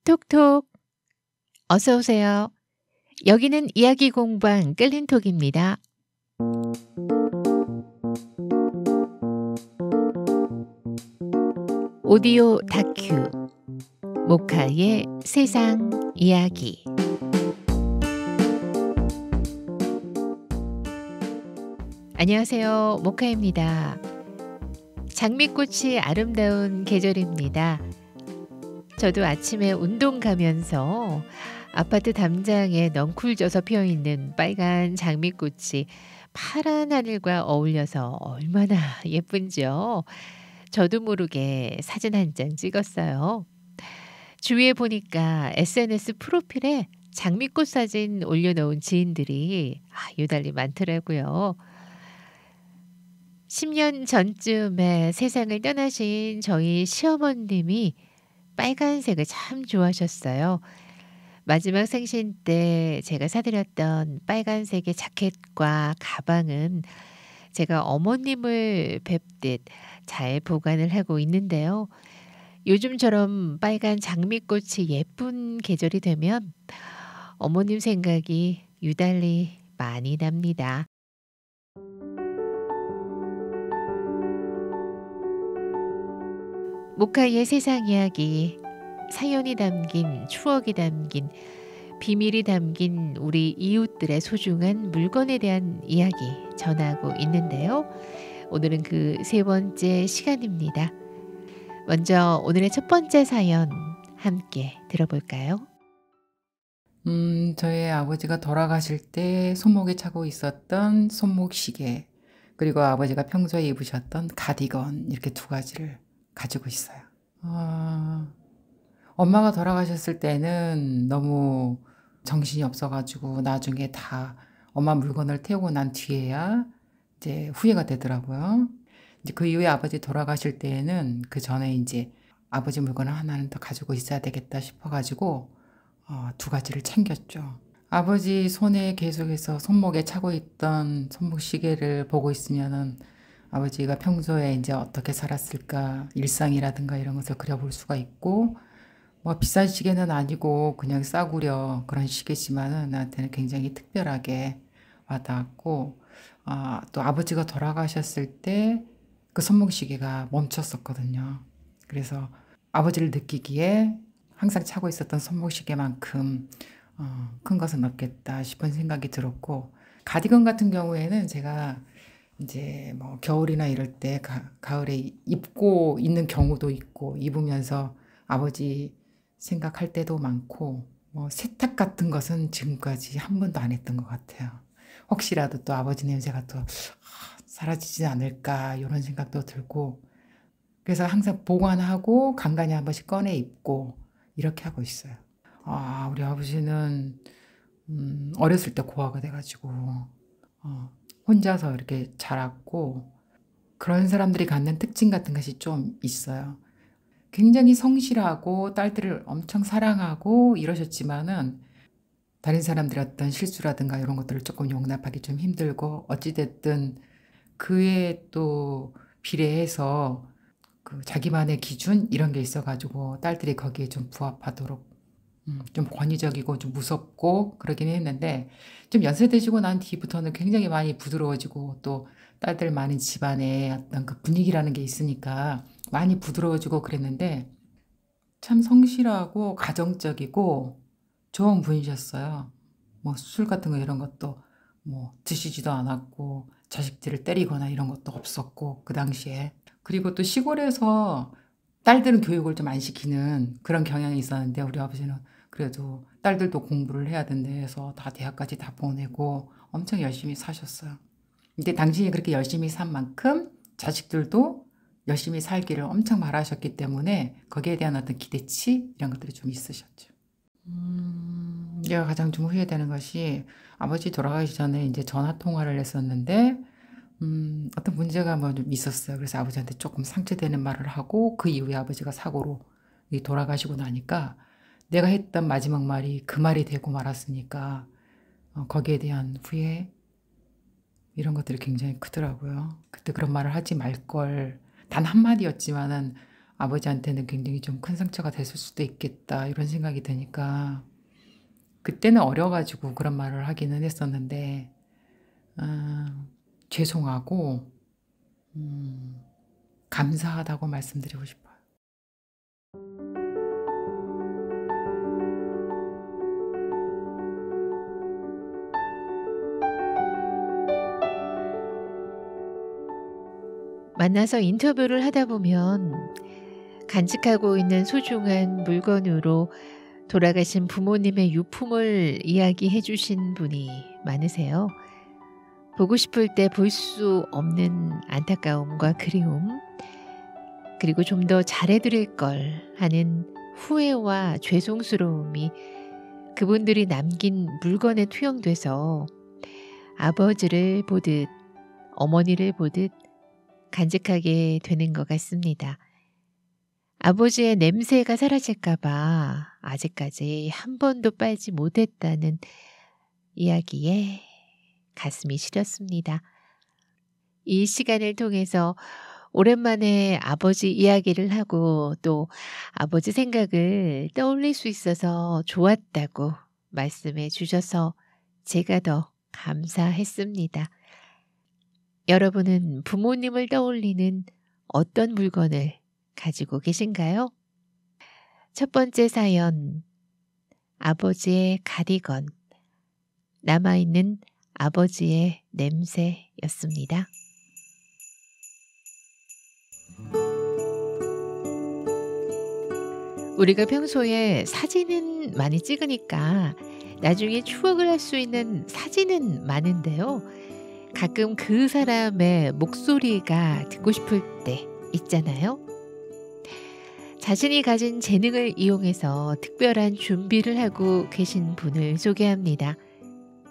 톡톡. 어서 오세요. 여기는 이야기 공방 끌린톡입니다. 오디오 다큐 모카의 세상 이야기. 안녕하세요. 모카입니다. 장미꽃이 아름다운 계절입니다. 저도 아침에 운동 가면서 아파트 담장에 넝쿨져서 피어있는 빨간 장미꽃이 파란 하늘과 어울려서 얼마나 예쁜지요. 저도 모르게 사진 한 장 찍었어요. 주위에 보니까 SNS 프로필에 장미꽃 사진 올려놓은 지인들이 유달리 많더라고요. 10년 전쯤에 세상을 떠나신 저희 시어머님이 빨간색을 참 좋아하셨어요. 마지막 생신 때 제가 사드렸던 빨간색의 자켓과 가방은 제가 어머님을 뵙듯 잘 보관을 하고 있는데요. 요즘처럼 빨간 장미꽃이 예쁜 계절이 되면 어머님 생각이 유달리 많이 납니다. 모카의 세상 이야기, 사연이 담긴, 추억이 담긴, 비밀이 담긴 우리 이웃들의 소중한 물건에 대한 이야기 전하고 있는데요. 오늘은 그 세 번째 시간입니다. 먼저 오늘의 첫 번째 사연 함께 들어볼까요? 저희 아버지가 돌아가실 때 손목에 차고 있었던 손목시계, 그리고 아버지가 평소에 입으셨던 가디건, 이렇게 두 가지를 가지고 있어요. 엄마가 돌아가셨을 때는 너무 정신이 없어가지고 나중에 다 엄마 물건을 태우고 난 뒤에야 이제 후회가 되더라고요. 이제 그 이후에 아버지 돌아가실 때에는 그 전에 이제 아버지 물건을 하나는 더 가지고 있어야 되겠다 싶어가지고 두 가지를 챙겼죠. 아버지 손에 계속해서 손목에 차고 있던 손목 시계를 보고 있으면은 아버지가 평소에 이제 어떻게 살았을까, 일상이라든가 이런 것을 그려볼 수가 있고, 뭐 비싼 시계는 아니고 그냥 싸구려 그런 시계지만은 나한테는 굉장히 특별하게 와닿았고, 또 아버지가 돌아가셨을 때 그 손목 시계가 멈췄었거든요. 그래서 아버지를 느끼기에 항상 차고 있었던 손목 시계만큼 큰 것은 없겠다 싶은 생각이 들었고, 가디건 같은 경우에는 제가 이제 뭐 겨울이나 이럴 때 가을에 입고 있는 경우도 있고, 입으면서 아버지 생각할 때도 많고, 뭐 세탁 같은 것은 지금까지 한 번도 안 했던 것 같아요. 혹시라도 또 아버지 냄새가 또 사라지지 않을까 이런 생각도 들고, 그래서 항상 보관하고 간간히 한 번씩 꺼내 입고 이렇게 하고 있어요. 우리 아버지는 어렸을 때 고아가 돼가지고 혼자서 이렇게 자랐고, 그런 사람들이 갖는 특징 같은 것이 좀 있어요. 굉장히 성실하고 딸들을 엄청 사랑하고 이러셨지만은 다른 사람들의 어떤 실수라든가 이런 것들을 조금 용납하기 좀 힘들고, 어찌됐든 그에 또 비례해서 그 자기만의 기준 이런 게 있어가지고 딸들이 거기에 좀 부합하도록 좀 권위적이고 좀 무섭고 그러긴 했는데, 좀 연세드시고 난 뒤부터는 굉장히 많이 부드러워지고, 또 딸들 많은 집안에 어떤 그 분위기라는 게 있으니까 많이 부드러워지고 그랬는데, 참 성실하고 가정적이고 좋은 분이셨어요. 뭐 술 같은 거 이런 것도 뭐 드시지도 않았고, 자식들을 때리거나 이런 것도 없었고 그 당시에. 그리고 또 시골에서 딸들은 교육을 좀 안 시키는 그런 경향이 있었는데, 우리 아버지는 그래도 딸들도 공부를 해야 된다 해서 다 대학까지 다 보내고 엄청 열심히 사셨어요. 근데 당신이 그렇게 열심히 산 만큼 자식들도 열심히 살기를 엄청 바라셨기 때문에 거기에 대한 어떤 기대치 이런 것들이 좀 있으셨죠. 제가 가장 좀 후회되는 것이, 아버지 돌아가기 전에 이제 전화 통화를 했었는데 어떤 문제가 뭐 좀 있었어요. 그래서 아버지한테 조금 상처되는 말을 하고, 그 이후에 아버지가 사고로 돌아가시고 나니까 내가 했던 마지막 말이 그 말이 되고 말았으니까 거기에 대한 후회 이런 것들이 굉장히 크더라고요. 그때 그런 말을 하지 말 걸, 단 한마디였지만은 아버지한테는 굉장히 좀 큰 상처가 됐을 수도 있겠다 이런 생각이 드니까 그때는 어려 가지고 그런 말을 하기는 했었는데 죄송하고 음 감사하다고 말씀드리고 싶어요. 만나서 인터뷰를 하다 보면 간직하고 있는 소중한 물건으로 돌아가신 부모님의 유품을 이야기해 주신 분이 많으세요. 보고 싶을 때 볼 수 없는 안타까움과 그리움, 그리고 좀 더 잘해드릴 걸 하는 후회와 죄송스러움이 그분들이 남긴 물건에 투영돼서 아버지를 보듯 어머니를 보듯 간직하게 되는 것 같습니다. 아버지의 냄새가 사라질까봐 아직까지 한 번도 빨지 못했다는 이야기에 가슴이 시렸습니다. 이 시간을 통해서 오랜만에 아버지 이야기를 하고 또 아버지 생각을 떠올릴 수 있어서 좋았다고 말씀해 주셔서 제가 더 감사했습니다. 여러분은 부모님을 떠올리는 어떤 물건을 가지고 계신가요? 첫 번째 사연, 아버지의 가디건, 남아있는 아버지의 냄새였습니다. 우리가 평소에 사진은 많이 찍으니까 나중에 추억을 할 수 있는 사진은 많은데요. 가끔 그 사람의 목소리가 듣고 싶을 때 있잖아요. 자신이 가진 재능을 이용해서 특별한 준비를 하고 계신 분을 소개합니다.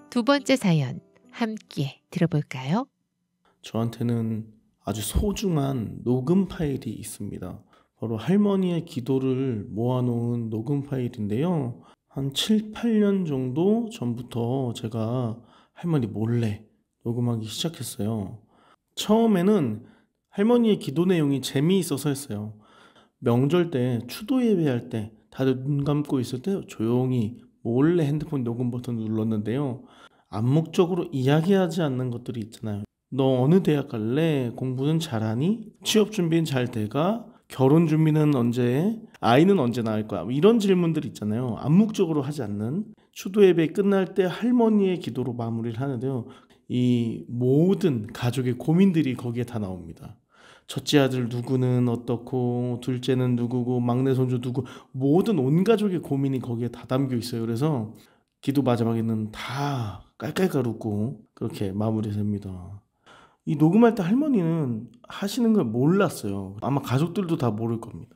두 번째 사연 함께 들어볼까요? 저한테는 아주 소중한 녹음 파일이 있습니다. 바로 할머니의 기도를 모아놓은 녹음 파일인데요. 한 7, 8년 정도 전부터 제가 할머니 몰래 녹음하기 시작했어요. 처음에는 할머니의 기도 내용이 재미있어서 했어요. 명절 때, 추도 예배할 때 다들 눈 감고 있을 때 조용히 몰래 핸드폰 녹음 버튼 눌렀는데요. 암묵적으로 이야기하지 않는 것들이 있잖아요. 너 어느 대학 갈래? 공부는 잘하니? 취업 준비는 잘 돼가? 결혼 준비는 언제 해? 아이는 언제 낳을 거야? 이런 질문들 있잖아요. 암묵적으로 하지 않는. 추도 예배 끝날 때 할머니의 기도로 마무리를 하는데요. 이 모든 가족의 고민들이 거기에 다 나옵니다. 첫째 아들 누구는 어떻고, 둘째는 누구고, 막내 손주 누구, 모든 온 가족의 고민이 거기에 다 담겨 있어요. 그래서 기도 마지막에는 다 깔깔깔 웃고 그렇게 마무리됩니다. 이 녹음할 때 할머니는 하시는 걸 몰랐어요. 아마 가족들도 다 모를 겁니다.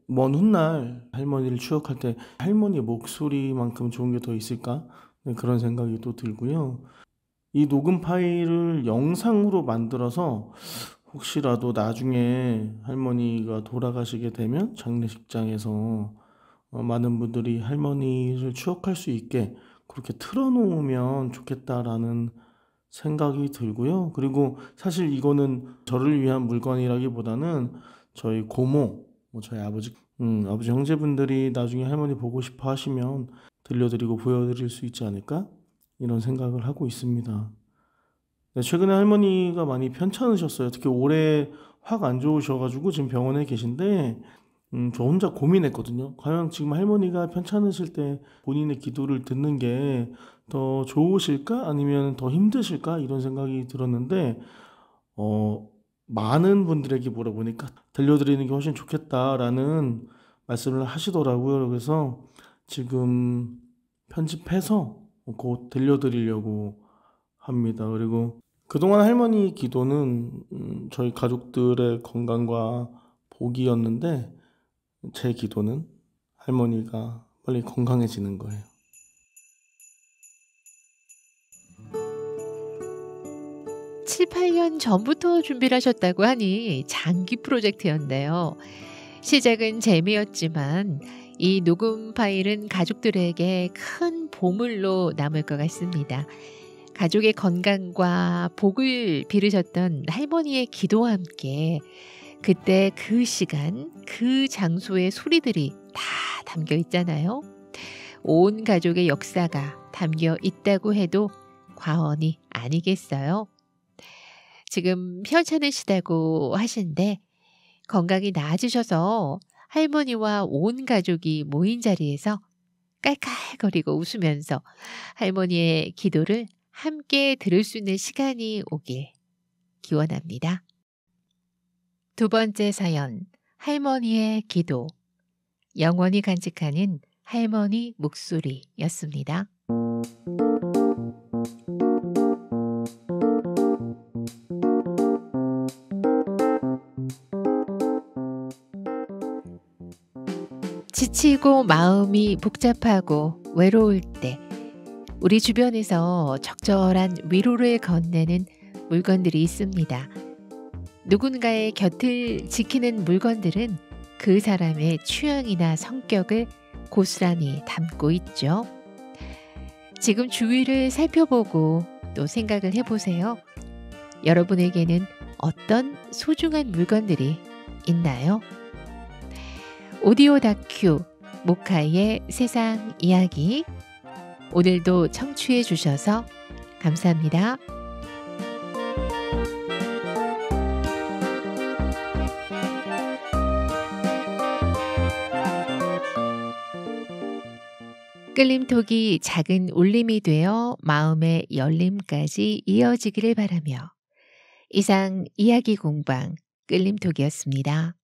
먼 훗날 할머니를 추억할 때 할머니의 목소리만큼 좋은 게 더 있을까? 네, 그런 생각이 또 들고요. 이 녹음 파일을 영상으로 만들어서 혹시라도 나중에 할머니가 돌아가시게 되면 장례식장에서 많은 분들이 할머니를 추억할 수 있게 그렇게 틀어놓으면 좋겠다라는 생각이 들고요. 그리고 사실 이거는 저를 위한 물건이라기보다는 저희 고모, 저희 아버지 형제분들이 나중에 할머니 보고 싶어 하시면 들려드리고 보여드릴 수 있지 않을까? 이런 생각을 하고 있습니다. 네, 최근에 할머니가 많이 편찮으셨어요. 특히 올해 확 안 좋으셔가지고 지금 병원에 계신데 저 혼자 고민했거든요. 과연 지금 할머니가 편찮으실 때 본인의 기도를 듣는 게 더 좋으실까? 아니면 더 힘드실까? 이런 생각이 들었는데 많은 분들에게 물어보니까 들려드리는 게 훨씬 좋겠다라는 말씀을 하시더라고요. 그래서 지금 편집해서 곧 들려드리려고 합니다. 그리고 그동안 할머니 기도는 저희 가족들의 건강과 복이었는데 제 기도는 할머니가 빨리 건강해지는 거예요. 칠, 8년 전부터 준비를 하셨다고 하니 장기 프로젝트였네요. 시작은 재미였지만 이 녹음 파일은 가족들에게 큰 보물로 남을 것 같습니다. 가족의 건강과 복을 빌으셨던 할머니의 기도와 함께 그때 그 시간, 그 장소의 소리들이 다 담겨 있잖아요. 온 가족의 역사가 담겨 있다고 해도 과언이 아니겠어요. 지금 편찮으시다고 하신데 건강이 나아지셔서 할머니와 온 가족이 모인 자리에서 깔깔거리고 웃으면서 할머니의 기도를 함께 들을 수 있는 시간이 오길 기원합니다. 두 번째 사연, 할머니의 기도. 영원히 간직하는 할머니 목소리였습니다. 지치고 마음이 복잡하고 외로울 때 우리 주변에서 적절한 위로를 건네는 물건들이 있습니다. 누군가의 곁을 지키는 물건들은 그 사람의 취향이나 성격을 고스란히 담고 있죠. 지금 주위를 살펴보고 또 생각을 해보세요. 여러분에게는 어떤 소중한 물건들이 있나요? 오디오 다큐 모카의 세상 이야기, 오늘도 청취해 주셔서 감사합니다. 끌림톡이 작은 울림이 되어 마음의 열림까지 이어지기를 바라며 이상 이야기 공방 끌림톡이었습니다.